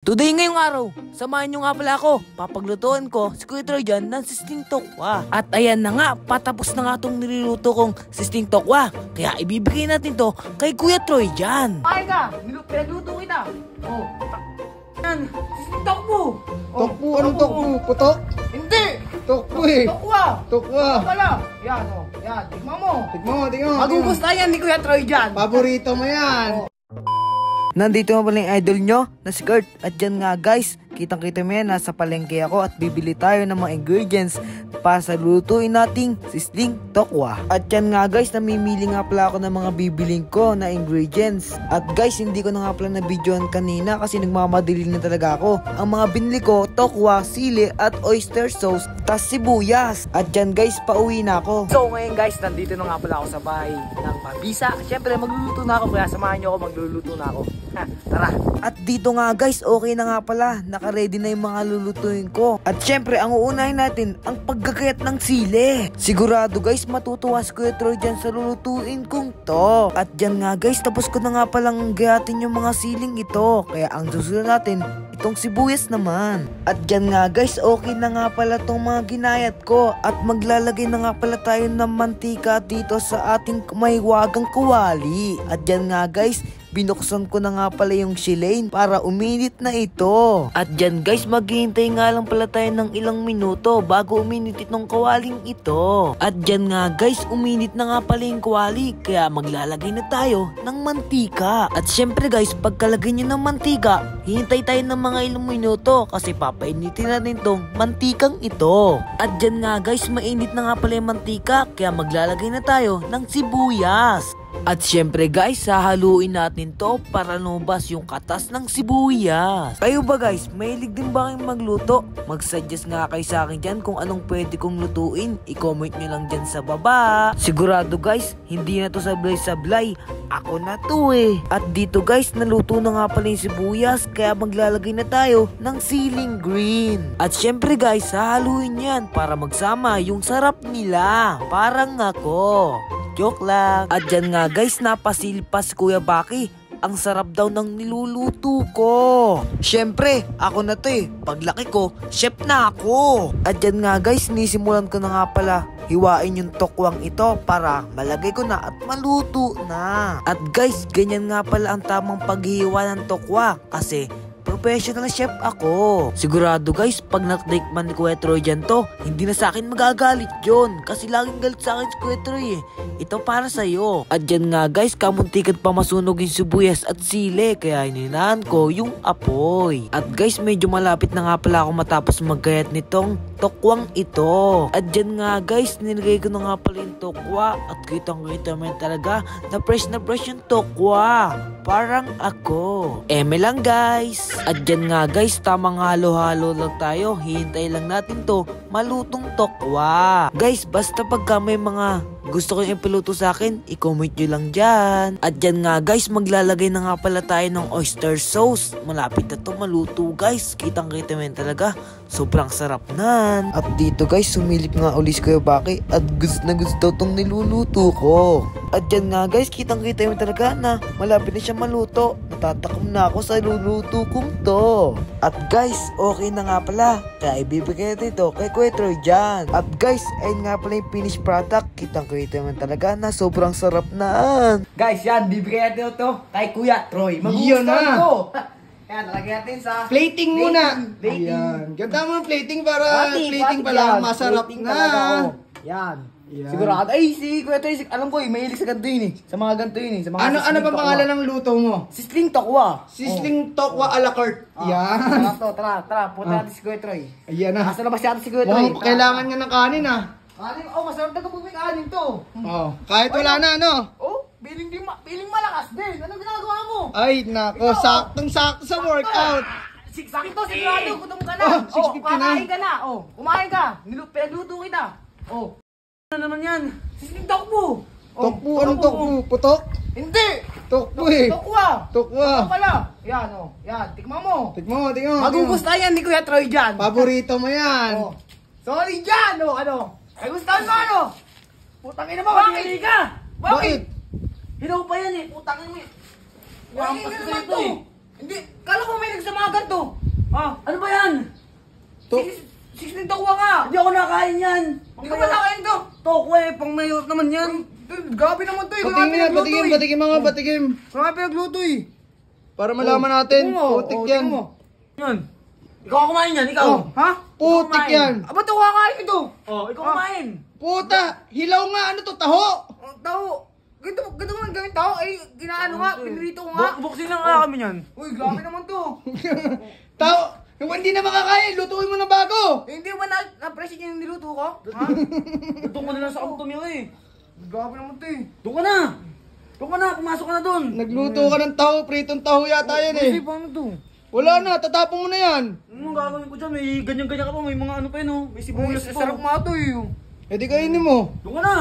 Today ngayong araw, samahan nyo nga pala ako. Papaglutuan ko si Kuya Troy dyan ng sisting tokwa. At ayan na nga, patapos na nga itong niluluto kong sisting tokwa. Kaya ibibigay natin to kay Kuya Troy dyan. Ay ka, pinagluto kita. Oh, yan, sisting tokpo. Tokpo? Anong tokpo? Putok? Hindi! Tokpo eh. Tokwa! Tokwa. Tokwa pala. Yan o, yan, tignan mo. Tignan mo, tignan mo. Magugustuhan yan ni Kuya Troy dyan. Paborito mo yan. Nandito nga pala yung idol nyo na si Kurt. At dyan nga guys, kitang-kita mo yan, nasa palengke ako at bibili tayo ng mga ingredients para sa lutuin nating sisting tokwa. At yan nga guys, namimili nga pala ako ng mga bibiling ko na ingredients. At guys, hindi ko na nga pala na-videoan kanina kasi nagmamadali na talaga ako. Ang mga binili ko, tokwa, sili at oyster sauce, tas sibuyas. At dyan guys, pauwi na ako. So ngayon guys, nandito na nga pala ako sa bahay ng Mabisa. Siyempre magluluto na ako, kaya samahan nyo ako, magluluto na ako. Tara. At dito nga guys, okay na nga pala, naka-ready na yung mga lulutuin ko. At syempre, ang uunahin natin, ang paggagayat ng sili. Sigurado guys, matutuwa si Kuya Troy dyan sa lulutuin kong to. At dyan nga guys, tapos ko na nga palang gayatin yung mga siling ito. Kaya ang susunod natin, itong sibuyas naman. At dyan nga guys, okay na nga pala tong mga ginayat ko. At maglalagay na nga pala tayo ng mantika dito sa ating mahiwagang kawali. At dyan nga guys, binuksan ko na nga pala yung shilane para uminit na ito. At dyan guys, maghihintay nga lang pala tayo ng ilang minuto bago uminit itong kawaling ito. At dyan nga guys, uminit na nga pala yung kawali, kaya maglalagay na tayo ng mantika. At syempre guys, pagkalagay nyo ng mantika, hihintay tayo ng mga ilang minuto kasi papainitin natin itong mantikang ito. At dyan nga guys, mainit na nga pala yung mantika, kaya maglalagay na tayo ng sibuyas. At syempre guys, hahaluin natin to para lumabas yung katas ng sibuyas. Kayo ba guys, mahilig din ba kayong magluto? Mag-suggest nga kayo sa akin dyan kung anong pwede kong lutuin. I-comment nyo lang dyan sa baba. Sigurado guys, hindi na to sablay-sablay. Ako na to eh. At dito guys, naluto na nga pala yung sibuyas, kaya maglalagay na tayo ng siling green. At syempre guys, hahaluin yan para magsama yung sarap nila. Parang ako. Joke lang. At dyan nga guys, napasilpas Kuya Baki. Ang sarap daw ng niluluto ko. Syempre, ako na to eh. Paglaki ko, chef na ako. At dyan nga guys, nisimulan ko na nga pala hiwain yung tokwang ito para malagay ko na at maluto na. At guys, ganyan nga pala ang tamang paghihiwa ng tokwa kasi professional chef ako. Sigurado guys, pag natikman ni Kuya Troy dyan to, hindi na sa akin magagalit yun. Kasi laging galit sa akin si Kuya Troy eh. Ito para sa'yo. At dyan nga guys, kamuntikan pa masunog yung sibuyas at sili, kaya hininahan ko yung apoy. At guys, medyo malapit na nga pala ako matapos maggayat nitong tokwang ito. At dyan nga guys, nilagay ko na nga pala yung tokwa. At kitang-kita mo talaga na fresh yung tokwa. Parang ako. Eme lang guys. At dyan nga guys, tamang halo-halo lang tayo. Hihintay lang natin to malutong tokwa. Guys, basta pagka may mga gusto ko yung ipiluto sa akin, i-comment nyo lang dyan. At dyan nga guys, maglalagay na nga pala tayo ng oyster sauce. Malapit na to maluto guys. Kitang-kita mo talaga. Sobrang sarap nan. At dito guys, sumilip nga ulis ko yung Baki. At gusto na gusto tong niluluto ko. At dyan nga guys, kitang-kita mo talaga na malapit na siya maluto. Natatakam na ako sa luluto kong to. At guys, okay na nga pala. Kaya ibibigay natin ito kay Kuya Troy dyan. At guys, ayun nga pala yung finished product. Kitang-kita mo talaga na sobrang sarap na. Guys, yan, bibigyan natin ito kay Kuya Troy. Magugustuhan ko. Yan, lagyan natin sa Plating muna. Plating. Ayan. Ganda mo ng plating para plating pa lang. Masarap plating na. talaga, oh. Yan. Yan. Sigurado. Ay, si Kuya Troy, alam ko eh, mahilig sa ganito yun eh. Sa mga ganito yun eh. Sa mga Ano sisling ba tokwa. pangalan ng luto mo? Sisling tokwa. Sisling tokwa a la carte. Yan. Tara, punta natin si Kuya Troy. Ayan na. Nasa labas yata si Kuya Troy. Mukhang kailangan nga ng kanin ah. Kanin? Oh, masarap na kapag may kanin to. Oh, kahit wala na ano. Oh, feeling malakas din. Ano ginagawa mo? Ay, nako, saktong-sakto sa workout. Sakto, sigurado, gutom ka na. Oh, 6:50 na. Kakain ka na. Oh, kumain ka. Pinagluto kita. Oh. Ano naman yan? Sisling tokpo. Tokpo, anong tokpo? Putok? Hindi. Tokpo eh. Tokwa. Tokwa. Tokwa pala. Yan, oh. Yan, tikman mo. Tignan mo, tignan mo. Magugustuhan yan ni Kuya Troy dyan. Paborito mo yan. Oh. Sorry dyan, oh, ano? Ay, gustuhan mo, ano? Putang ina mo, bakit? Ka? Bakit? Hilaw pa yan eh, putang ina mo eh. Bakit naman to? Hindi, kala ko may nagsamagan to. Ah, ano ba yan? To. Sisling takuha ka. Hindi ako nakain yan. Hindi ka ba nakain to? Toko eh, pang mayor naman yan. Grabe naman to eh. Patingin nga, patingin mga patikim. Mga pinagluto eh. Para malaman natin. Putik yan. tingnan mo. Yan. Ikaw ang kumain yan, ikaw. Ha? Putik yan. Ba't ako kakain ito? Oh, ikaw kumain. Puta, hilaw nga, ano to, taho? Tao. Ganito mo gamit tao. Eh, ginaano nga, pinilito ko nga. Buksin lang nga kami yan. Uy, grabe naman to. Taho, hindi na makakain, lutuin mo na bago. Eh, hindi mo na-appreciate yung niluto ko? Ha? Doon ka na lang sa kong tumira eh. Grabe naman to eh. Doon ka na. Doon ka na, pumasok ka na doon. Nagluto ka ng taho, pritong taho yata yan eh. Paano to? Wala na, tatapon mo na yan. Anong gagawin ko dyan? May ganyan-ganyan ka pa, may mga ano pa yun oh. May sibuyas pa. Sarap nga to eh. E di kainin mo. Doon ka na.